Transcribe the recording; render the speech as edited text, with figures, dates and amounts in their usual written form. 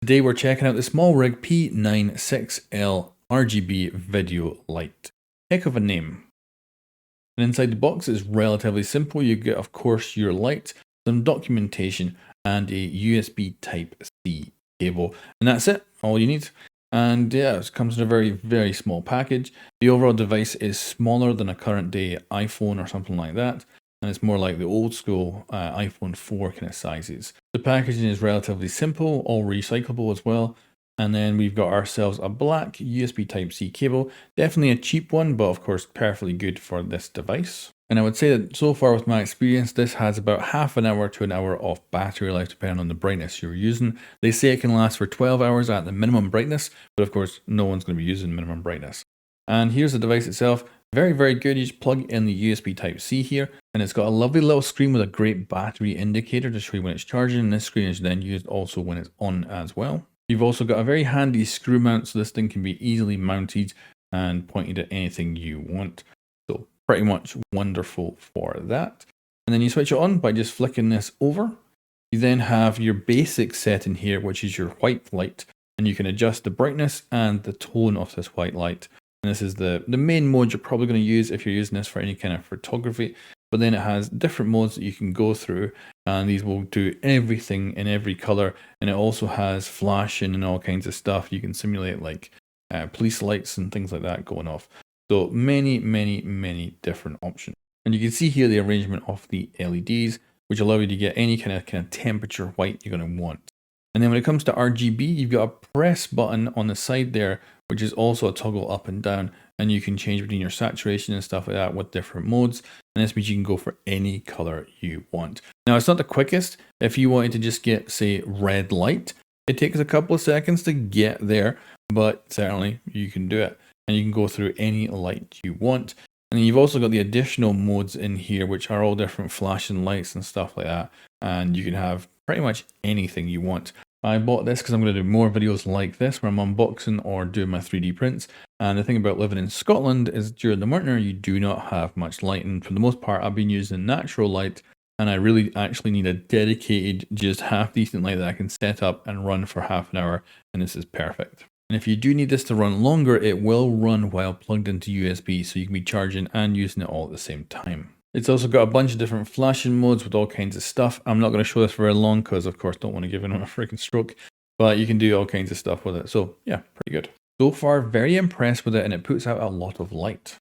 Today we're checking out the SMALLRIG P96L RGB video light. Heck of a name. And inside the box is relatively simple. You get, of course, your light, some documentation, and a USB Type-C cable. And that's it, all you need. And yeah, it comes in a very, very small package. The overall device is smaller than a current day iPhone or something like that. And it's more like the old school iPhone 4 kind of sizes. The packaging is relatively simple, all recyclable as well. And then we've got ourselves a black USB Type-C cable. Definitely a cheap one, but of course perfectly good for this device. And I would say that so far with my experience, this has about half an hour to an hour of battery life depending on the brightness you're using. They say it can last for 12 hours at the minimum brightness, but of course no one's going to be using minimum brightness. And here's the device itself. Very, very good. You just plug in the USB Type-C here, and it's got a lovely little screen with a great battery indicator to show you when it's charging. And this screen is then used also when it's on as well. You've also got a very handy screw mount, so this thing can be easily mounted and pointed at anything you want. So pretty much wonderful for that. And then you switch it on by just flicking this over. You then have your basic setting here, which is your white light, and you can adjust the brightness and the tone of this white light. And this is the main mode you're probably going to use if you're using this for any kind of photography. But then it has different modes that you can go through, and these will do everything in every color. And it also has flashing and all kinds of stuff. You can simulate like police lights and things like that going off. So many, many, many different options. And you can see here the arrangement of the LEDs, which allow you to get any kind of temperature white you're going to want. And then when it comes to RGB, you've got a press button on the side there, which is also a toggle up and down, and you can change between your saturation and stuff like that with different modes. And this means you can go for any color you want. Now, it's not the quickest. If you wanted to just get, say, red light, it takes a couple of seconds to get there, but certainly you can do it. And you can go through any light you want. And then you've also got the additional modes in here, which are all different flashing lights and stuff like that. And you can have pretty much anything you want. I bought this because I'm going to do more videos like this where I'm unboxing or doing my 3D prints. And the thing about living in Scotland is during the winter, you do not have much light. And for the most part, I've been using natural light. And I really actually need a dedicated, just half decent light that I can set up and run for half an hour. And this is perfect. And if you do need this to run longer, it will run while plugged into USB. So you can be charging and using it all at the same time. It's also got a bunch of different flashing modes with all kinds of stuff. I'm not going to show this very long because, of course, don't want to give anyone a freaking stroke. But you can do all kinds of stuff with it. So, yeah, pretty good. So far, very impressed with it, and it puts out a lot of light.